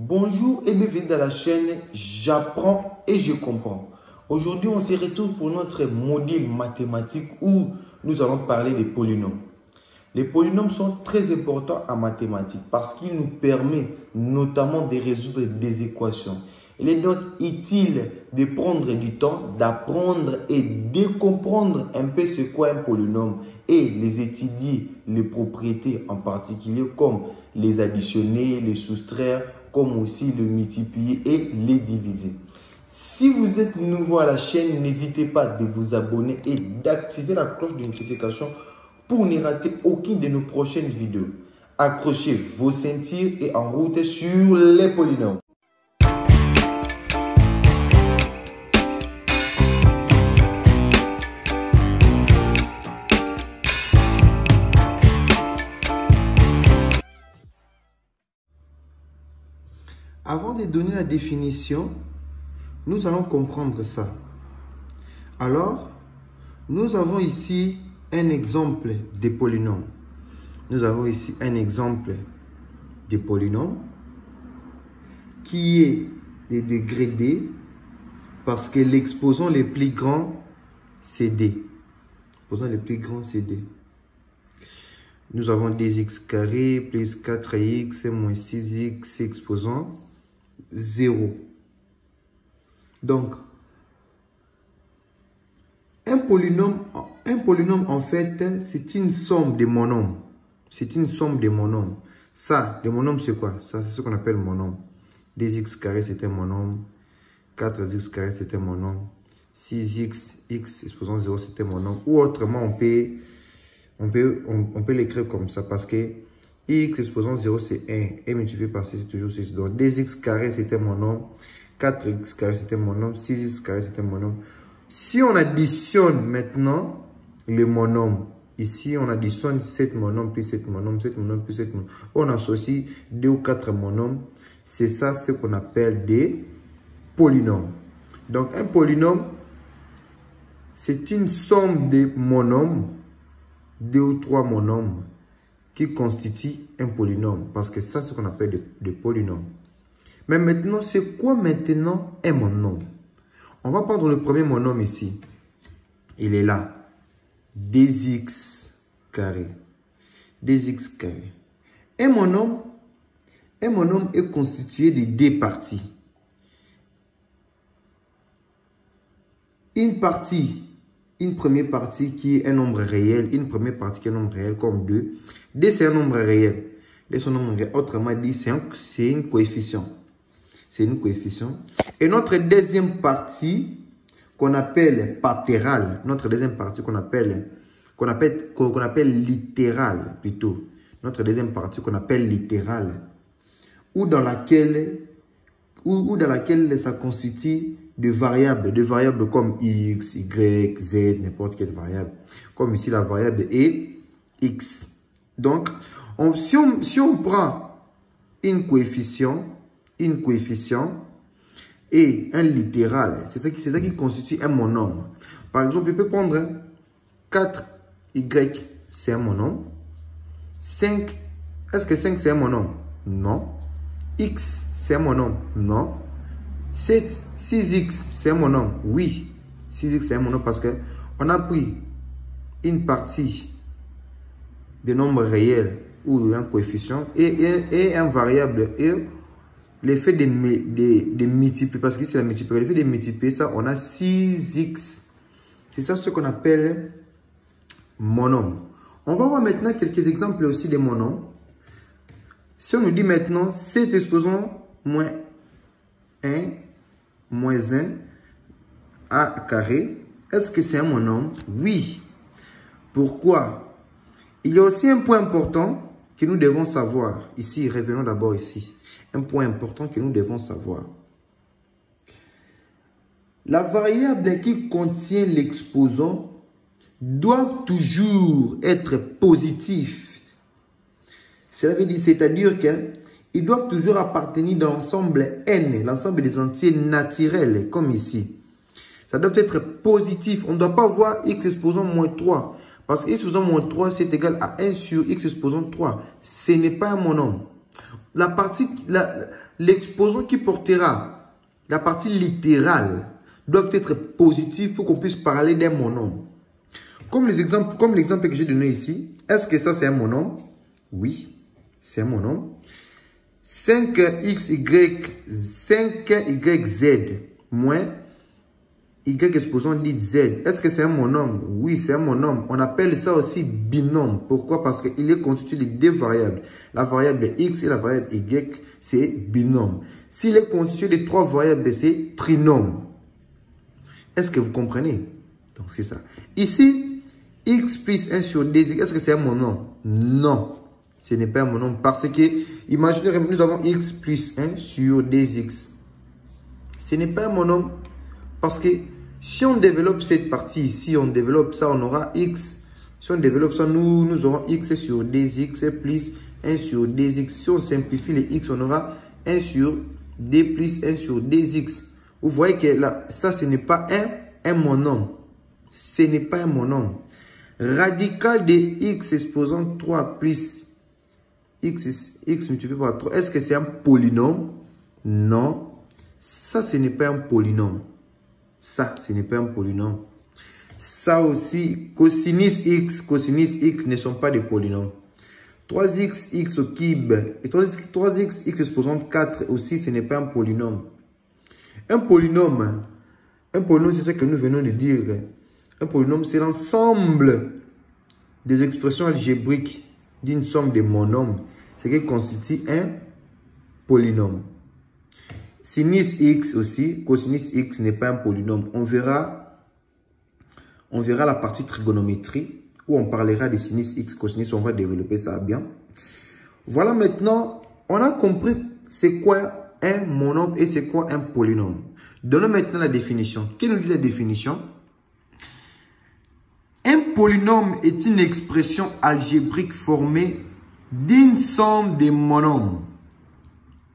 Bonjour et bienvenue dans la chaîne J'apprends et je comprends. Aujourd'hui, on se retrouve pour notre module mathématique où nous allons parler des polynômes. Les polynômes sont très importants en mathématiques parce qu'ils nous permettent notamment de résoudre des équations. Il est donc utile de prendre du temps, d'apprendre et de comprendre un peu ce qu'est un polynôme et les étudier, les propriétés en particulier comme les additionner, les soustraire, comme aussi le multiplier et les diviser. Si vous êtes nouveau à la chaîne, n'hésitez pas de vous abonner et d'activer la cloche de notification pour ne rater aucune de nos prochaines vidéos. Accrochez vos ceintures et en route sur les polynômes. Avant de donner la définition, nous allons comprendre ça. Alors, nous avons ici un exemple de polynôme. Nous avons ici un exemple de polynôme qui est de degré D parce que l'exposant le plus grand, c'est D. L'exposant le plus grand, c'est D. Nous avons 2x carré plus 4x moins 6x exposant 0. Donc, un polynôme en fait, c'est une somme de monômes. C'est une somme de monômes. Ça, le monôme, c'est quoi? Ça, c'est ce qu'on appelle monôme. 2x carré, c'est un monôme. 4x carré, c'est un monôme. 6x, x exposant 0, c'est un monôme. Ou autrement, on peut l'écrire comme ça parce que x exposant 0, c'est 1. Et multiplié par 6, c'est toujours 6. Donc, 2x carré, c'est un monôme. 4x carré, c'est un monôme. 6x carré, c'est un monôme. Si on additionne maintenant le monôme, ici, on additionne 7 monômes plus 7 monômes, 7 monômes plus 7 monômes. On associe 2 ou 4 monômes. C'est ça ce qu'on appelle des polynômes. Donc, un polynôme, c'est une somme de monômes, 2 ou 3 monômes, qui constitue un polynôme. Parce que ça, c'est ce qu'on appelle des polynômes. Mais maintenant, c'est quoi maintenant un monôme? On va prendre le premier monôme ici. Il est là. 2x carré. 2x carré. Un monôme est constitué de deux parties. Une première partie qui est un nombre réel. Une première partie qui est un nombre réel comme 2. 2, c'est un nombre réel. 2, c'est un nombre réel. Autrement dit, c'est un coefficient. C'est une coefficient. Et notre deuxième partie, qu'on appelle patérale, notre deuxième partie qu'on appelle littérale plutôt. Notre deuxième partie qu'on appelle littérale. Ou dans laquelle ça constitue de variables comme x, y, z, n'importe quelle variable. Comme ici, la variable est x. Donc, si on prend une coefficient et un littéral, c'est ça qui constitue un monôme. Par exemple, je peux prendre 4y, c'est un monôme. 5, est-ce que 5 c'est un monôme? Non. X, c'est un monôme? Non. 6x, c'est un monôme? Oui. 6x, c'est un monôme parce que on a pris une partie des nombres réels ou un coefficient et un variable et l'effet de multiplier, parce que c'est la multiplication, l'effet de multiplier ça, on a 6x. C'est ça ce qu'on appelle monôme. On va voir maintenant quelques exemples aussi de monômes. Si on nous dit maintenant 7 exposant moins 1 moins 1 a carré, est-ce que c'est un monôme? Oui. Pourquoi? Il y a aussi un point important que nous devons savoir. Ici, revenons d'abord ici. Un point important que nous devons savoir. La variable qui contient l'exposant doit toujours être positif. Cela veut dire, c'est-à-dire qu'ils doivent toujours appartenir dans l'ensemble n, l'ensemble des entiers naturels, comme ici. Ça doit être positif. On ne doit pas voir x exposant moins 3. Parce que x exposant moins 3, c'est égal à 1 sur x exposant 3. Ce n'est pas un monôme. l'exposant qui portera la partie littérale doit être positif pour qu'on puisse parler d'un monome. Comme l'exemple que j'ai donné ici, est-ce que ça c'est un monome? Oui, c'est un monome. 5YZ moins Y exposant dit Z. Est-ce que c'est un monome? Oui, c'est un monome. On appelle ça aussi binôme. Pourquoi? Parce qu'il est constitué de deux variables. La variable X et la variable Y, c'est binôme. S'il est constitué de trois variables, c'est trinôme. Est-ce que vous comprenez? Donc, c'est ça. Ici, X plus 1 sur 2X, est-ce que c'est un monome? Non. Ce n'est pas un monome parce que, imaginez, nous avons X plus 1 sur 2X. Ce n'est pas un monome parce que si on développe cette partie ici, on développe ça, on aura X. Si on développe ça, nous aurons X sur 2X plus 1 sur 2X. Si on simplifie les X, on aura 1 sur 2 plus 1 sur 2X. Vous voyez que là, ça, ce n'est pas un monome. Ce n'est pas un monome. Radical de X exposant 3 plus X multiplié par 3. Est-ce que c'est un polynôme? Non. Ça, ce n'est pas un polynôme. Ça, ce n'est pas un polynôme. Ça aussi, cosinus X ne sont pas des polynômes. 3x au cube et 3x exposant 4 aussi, ce n'est pas un polynôme. Un polynôme, c'est ce que nous venons de dire. Un polynôme, c'est l'ensemble des expressions algébriques d'une somme de monômes. Ce qui constitue un polynôme. Sinus X aussi, cosinus X n'est pas un polynôme. On verra la partie trigonométrie où on parlera de sinus X, cosinus, on va développer ça bien. Voilà, maintenant, on a compris c'est quoi un monôme et c'est quoi un polynôme. Donnons maintenant la définition. Qu'est-ce que nous dit la définition? Un polynôme est une expression algébrique formée d'une somme de monômes.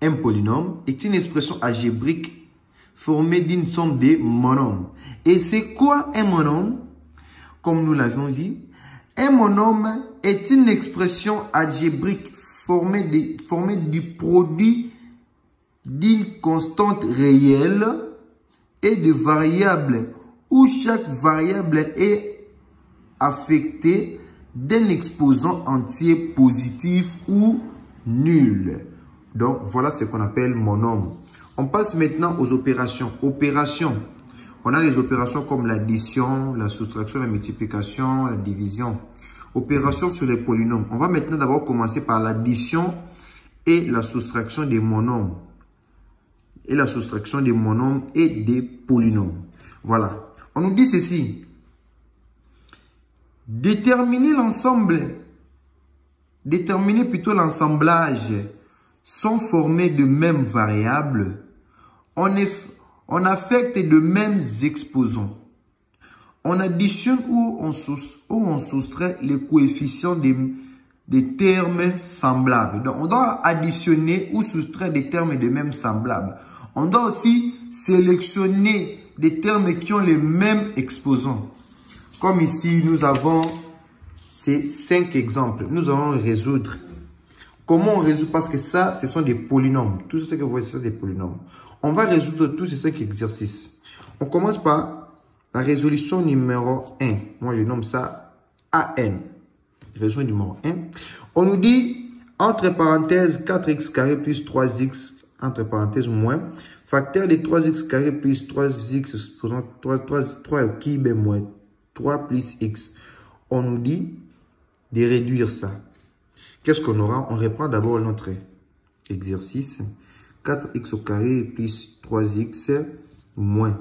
Un polynôme est une expression algébrique formée d'une somme de monômes. Et c'est quoi un monôme? Comme nous l'avions dit, un monôme est une expression algébrique formée du produit d'une constante réelle et de variables où chaque variable est affectée d'un exposant entier positif ou nul. Donc, voilà ce qu'on appelle monôme. On passe maintenant aux opérations. Opérations. On a les opérations comme l'addition, la soustraction, la multiplication, la division. Opérations sur les polynômes. On va maintenant d'abord commencer par l'addition et la soustraction des monômes. Et la soustraction des monômes et des polynômes. Voilà. On nous dit ceci. Déterminer plutôt l'assemblage sont formés de mêmes variables. On affecte de mêmes exposants. On additionne ou on soustrait les coefficients des termes semblables. Donc, on doit additionner ou soustraire des termes de mêmes semblables. On doit aussi sélectionner des termes qui ont les mêmes exposants. Comme ici, nous avons ces 5 exemples. Nous allons résoudre. Comment on résout? Parce que ça, ce sont des polynômes. Tout ce que vous voyez, ce sont des polynômes. On va résoudre tous ces 5 exercices. On commence par la résolution numéro 1. Moi, je nomme ça AN. Résolution numéro 1. On nous dit, entre parenthèses, 4x carré plus 3x, entre parenthèses, moins, facteur de 3x carré plus 3x, supposons 3 au cube moins 3 plus x. On nous dit de réduire ça. Qu'est-ce qu'on aura? On reprend d'abord notre exercice. 4x au carré plus 3x moins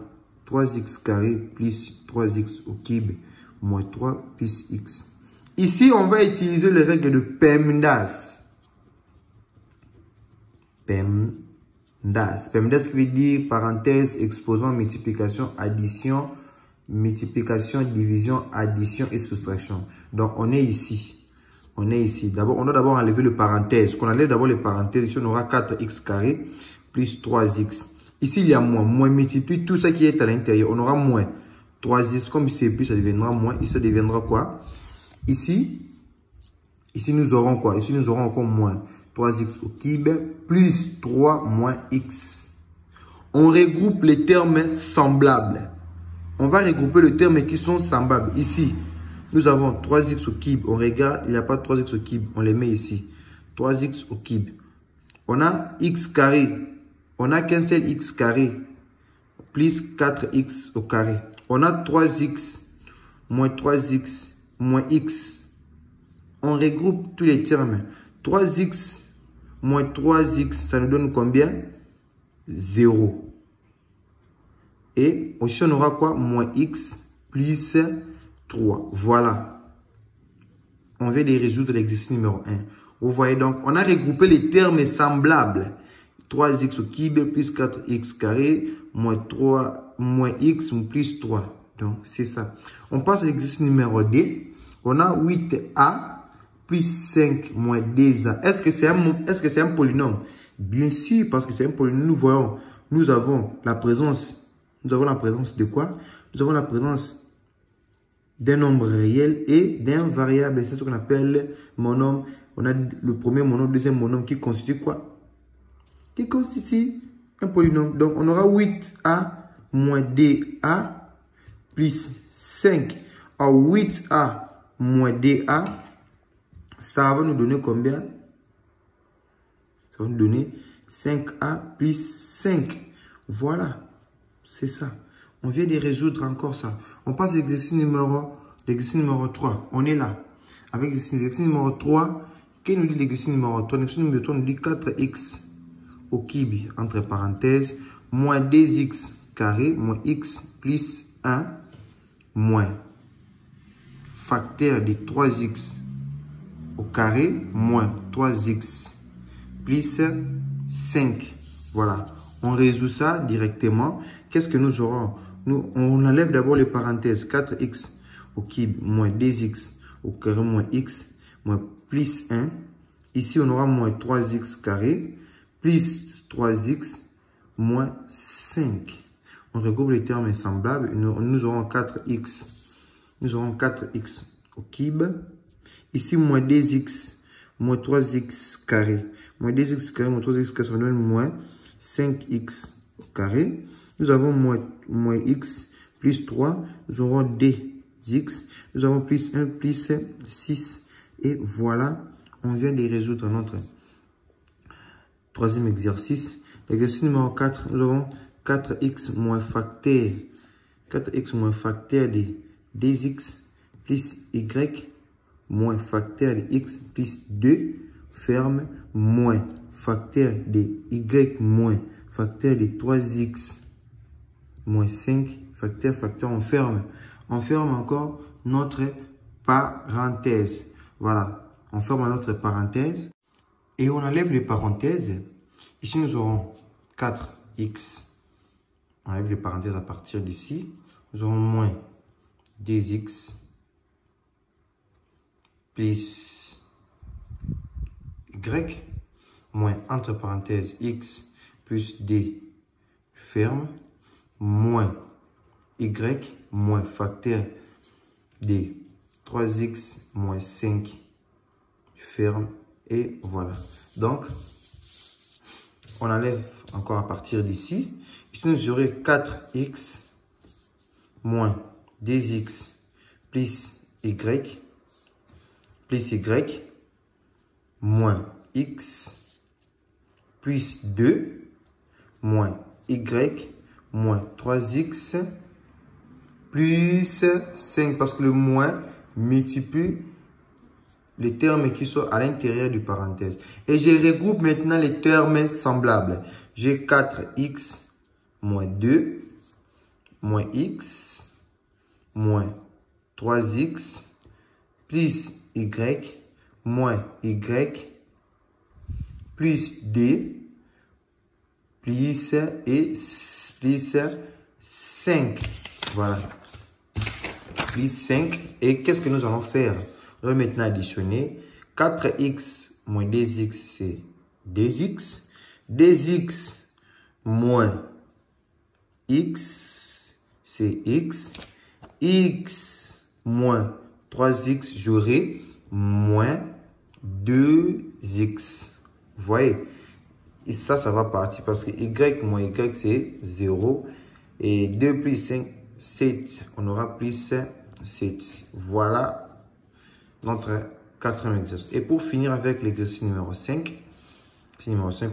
3x carré plus 3x au cube moins 3 plus x. Ici, on va utiliser les règles de PEMDAS. PEMDAS qui veut dire parenthèse, exposant, multiplication, addition, division, addition et soustraction. Donc, on est ici. On doit d'abord enlever le parenthèse. Qu'on enlève d'abord les parenthèses. Ici, on aura 4x carré plus 3x. Ici, il y a moins. Moins multiplie tout ça qui est à l'intérieur. On aura moins. 3x, comme c'est plus, ça deviendra moins. Ici, ça deviendra quoi? Ici, nous aurons quoi? Ici, nous aurons encore moins. 3x au cube plus 3 moins x. On regroupe les termes semblables. On va regrouper les termes qui sont semblables. Ici, nous avons 3x au cube. On regarde, il n'y a pas 3x au cube. On les met ici. 3x au cube. On a x carré. On n'a qu'un seul x carré. Plus 4x au carré. On a 3x moins 3x moins x. On regroupe tous les termes. 3x moins 3x, ça nous donne combien? 0. Et aussi, on aura quoi? Moins x plus 3. Voilà. On vient de résoudre l'exercice numéro 1. Vous voyez donc, on a regroupé les termes semblables. 3x au cube plus 4x carré moins 3 moins x plus 3. Donc, c'est ça. On passe à l'exercice numéro 2. On a 8a plus 5 moins 2a. Est-ce que c'est un polynôme? Bien sûr, parce que c'est un polynôme. Nous voyons, nous avons la présence de quoi? Nous avons la présence d'un nombre réel et d'un variable. C'est ce qu'on appelle monôme. On a le premier monôme, le deuxième monôme qui constitue quoi? Qui constitue un polynôme. Donc, on aura 8a moins 2a plus 5. Alors, 8a moins 2a, ça va nous donner combien? Ça va nous donner 5a plus 5. Voilà, c'est ça. On vient de résoudre encore ça. On passe à l'exercice numéro 3. On est là. Avec l'exercice numéro 3, qu'est-ce que nous dit l'exercice numéro 3? L'exercice numéro 3 nous dit 4x au cube, entre parenthèses, moins 2x carré, moins x plus 1, moins facteur de 3x au carré, moins 3x plus 5. Voilà. On résout ça directement. Qu'est-ce que nous aurons? On enlève d'abord les parenthèses. 4x au cube moins 2x au carré moins x moins plus 1. Ici, on aura moins 3x carré plus 3x moins 5. On regroupe les termes semblables. Nous aurons 4x. Nous aurons 4x au cube. Ici, moins 2x moins 3x carré. Moins 2x carré moins 3x carré, ça donne moins 5x au carré. Nous avons moins x plus 3. Nous aurons 2x. Nous avons plus 1 plus 6. Et voilà, on vient de résoudre notre troisième exercice. L'exercice numéro 4, nous avons 4x moins facteur. 4x moins facteur de 2x plus y moins facteur de x plus 2 ferme moins facteur de y moins facteur de 3x moins 5 facteur, on ferme. On ferme encore notre parenthèse. Voilà, on ferme notre parenthèse et on enlève les parenthèses. Ici, nous aurons 4x. On enlève les parenthèses à partir d'ici. Nous aurons moins 2x plus y moins entre parenthèses x plus d ferme moins y moins facteur de 3x moins 5 ferme et voilà. Donc, on enlève encore à partir d'ici. Ici, nous aurons 4x moins 2x plus y moins x plus 2 moins y moins 3x plus 5 parce que le moins multiplie les termes qui sont à l'intérieur du parenthèse. Et je regroupe maintenant les termes semblables. J'ai 4x moins 2 moins x moins 3x plus y moins y plus d plus et plus 5. Voilà. Plus 5. Et qu'est-ce que nous allons faire? On va maintenant additionner. 4x moins 2x, c'est 2x. 2x moins x, c'est x. X moins 3x, j'aurai moins 2x. Vous voyez? Et ça va partir parce que y moins y, c'est 0. Et 2 plus 5, 7. On aura plus 7. Voilà notre quatrième exercice. Et pour finir avec l'exercice numéro 5,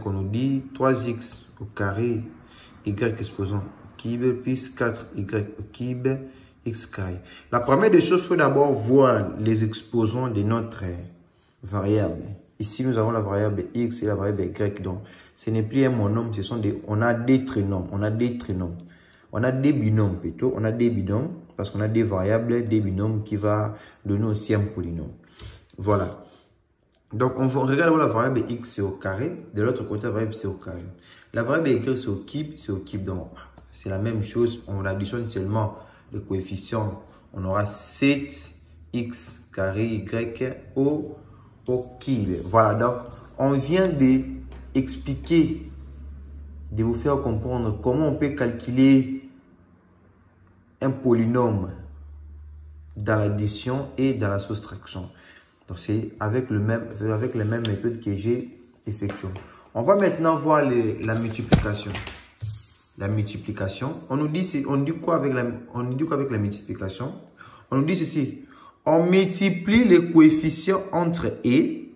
on nous dit 3x au carré, y exposant cube plus 4y au cube x carré. La première des choses, il faut d'abord voir les exposants de notre variable. Ici, nous avons la variable x et la variable y. Donc, ce n'est plus un monome, on a des trinômes. On a des binômes plutôt. On a des binômes parce qu'on a des variables, des binômes qui va donner aussi un polynôme. Voilà. Donc, on regarde la variable x c'est au carré. De l'autre côté, la variable c'est au carré. La variable y c'est au cube. Donc, c'est la même chose. On additionne seulement le coefficient. On aura 7x carré y au cube. Voilà. Donc, on vient d'expliquer, de vous faire comprendre comment on peut calculer un polynôme dans l'addition et dans la soustraction. Donc, c'est avec les mêmes méthodes que j'ai effectuées. On va maintenant voir la multiplication. La multiplication, on dit quoi avec la multiplication? On nous dit ceci. On multiplie les coefficients entre et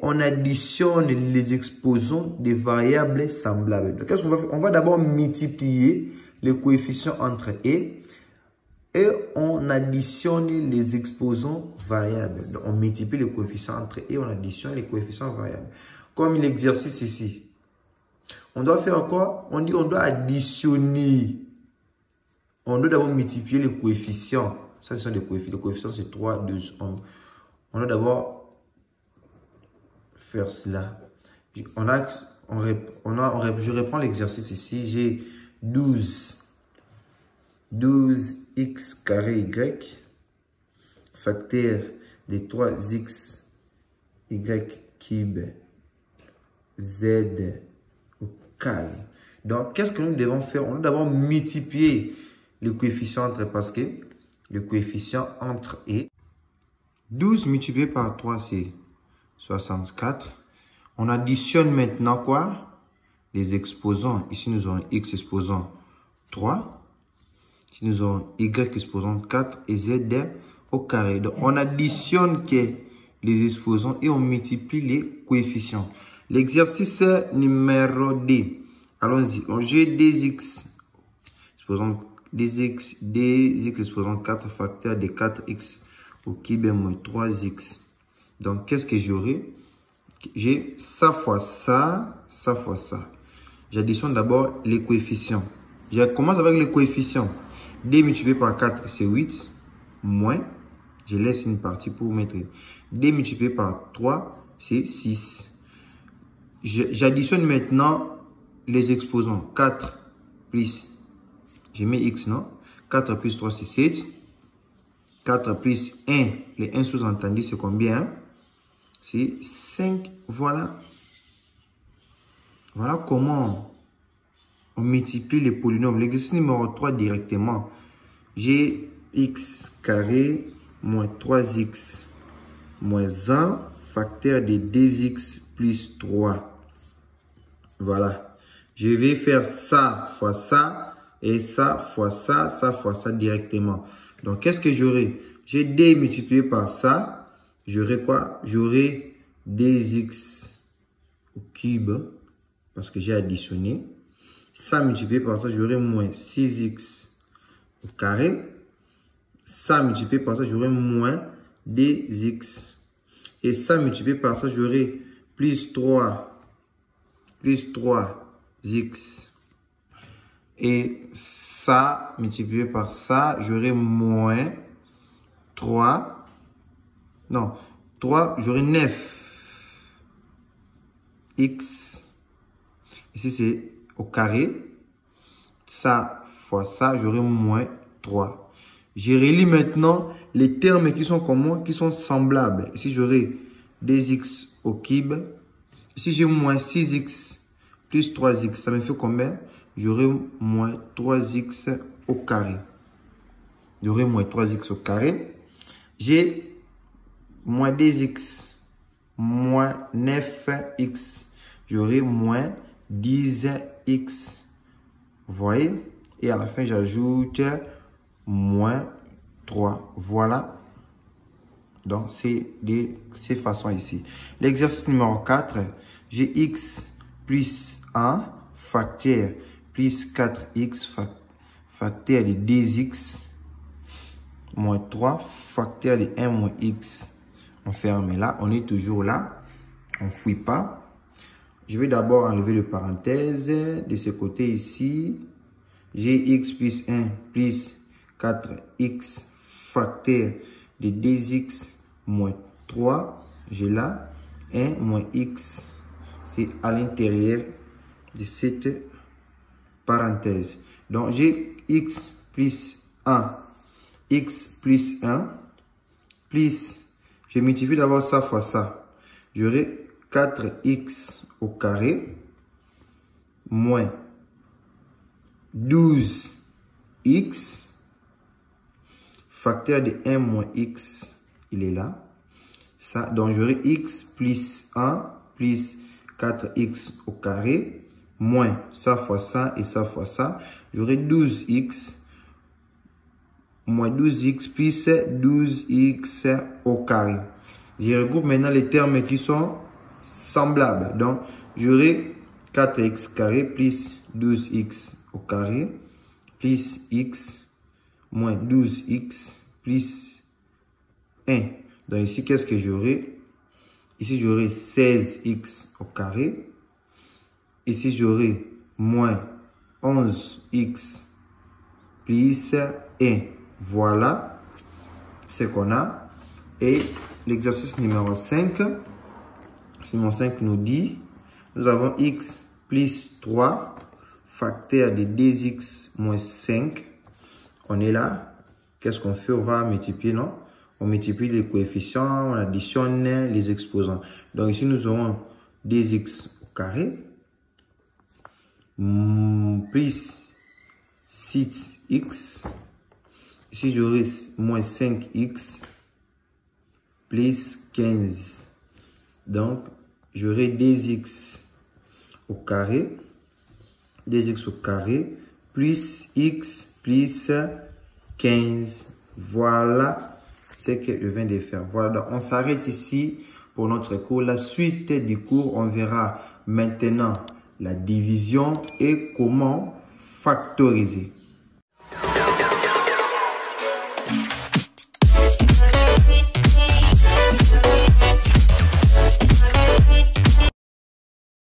on additionne les exposants des variables semblables. Donc, qu'est-ce qu'on va faire? On va d'abord multiplier les coefficients entre et on additionne les exposants variables. Donc, on multiplie les coefficients entre et on additionne les coefficients variables. Comme l'exercice ici. On doit faire quoi? On dit on doit additionner. On doit d'abord multiplier les coefficients. Ça, ce sont des coefficients. Les coefficients, c'est 3, 2, 1. On doit d'abord faire cela. Je reprends l'exercice ici. J'ai 12x carré y facteur de 3x y cube z au carré. Donc, qu'est-ce que nous devons faire? On doit d'abord multiplier le coefficient entre, parce que le coefficient entre et 12 multiplié par 3, c'est 64. On additionne maintenant quoi? Les exposants. Ici, nous avons x exposant 3. Ici, nous avons y exposant 4 et z au carré. Donc, on additionne les exposants et on multiplie les coefficients. L'exercice numéro 2. Allons-y. J'ai 2x exposant 4 facteur de 4x au cube moins 3x. Donc, qu'est-ce que j'aurai? J'ai ça fois ça, ça fois ça. J'additionne d'abord les coefficients. Je commence avec les coefficients. 2 multiplié par 4, c'est 8. Moins, je laisse une partie pour mettre 2 multiplié par 3, c'est 6. J'additionne maintenant les exposants. 4 plus, je mets x, non? 4 plus 3, c'est 7. 4 plus 1, les 1 sous-entendus, c'est combien? C'est 5. Voilà. Voilà comment on multiplie les polynômes. L'exercice numéro 3 directement. J'ai x carré moins 3x moins 1 facteur de 2x plus 3. Voilà. Je vais faire ça fois ça et ça fois ça, ça fois ça directement. Donc, qu'est-ce que j'aurai? J'ai 2 multiplié par ça. J'aurai quoi? J'aurai 2x au cube parce que j'ai additionné. Ça multiplié par ça, j'aurai moins 6x au carré. Ça multiplié par ça, j'aurai moins 2x. Et ça multiplié par ça, j'aurai plus 3x. Et ça multiplié par ça, j'aurai moins 3. Non, 3, j'aurai 9x. Ici, c'est au carré. Ça fois ça, j'aurai moins 3. Je relis maintenant les termes qui sont comme moi, qui sont semblables. Ici, j'aurai 2x au cube. Ici, j'ai moins 6x plus 3x. Ça me fait combien? J'aurai moins 3x au carré. J'aurai moins 3x au carré. J'ai moins 2x moins 9x. J'aurai moins 10x. Vous voyez? Et à la fin, j'ajoute moins 3. Voilà. Donc, c'est de ces façons ici. L'exercice numéro 4, j'ai x plus 1 facteur plus 4x facteur de 2x moins 3 facteur de 1 moins x. On ferme là, on est toujours là, on ne fouille pas. Je vais d'abord enlever le parenthèse de ce côté ici. J'ai x plus 1 plus 4x facteur de 2x moins 3. J'ai là 1 moins x. C'est à l'intérieur de cette parenthèse. Donc, j'ai x plus 1. X plus 1 plus, je multiplie d'abord ça fois ça. J'aurai 4x au carré moins 12x facteur de 1 moins x. Il est là. Ça, donc, j'aurai x plus 1 plus 4x au carré moins ça fois ça et ça fois ça. J'aurai 12x moins 12x plus 12x au carré. Je regroupe maintenant les termes qui sont semblables. Donc, j'aurai 4x carré plus 12x au carré plus x moins 12x plus 1. Donc, ici, qu'est-ce que j'aurai? Ici, j'aurai 16x au carré. Ici, j'aurai moins 11x plus 1. Voilà ce qu'on a. Et l'exercice numéro 5. Numéro 5 nous dit, nous avons x plus 3 facteur de 2x moins 5. On est là. Qu'est-ce qu'on fait? On va multiplier, non? On multiplie les coefficients, on additionne les exposants. Donc ici, nous aurons 2x au carré plus 6x. Ici, j'aurai moins 5x plus 15. Donc, j'aurai 2x au carré. 2x au carré plus x plus 15. Voilà ce que je viens de faire. Voilà, donc on s'arrête ici pour notre cours. La suite du cours, on verra maintenant la division et comment factoriser.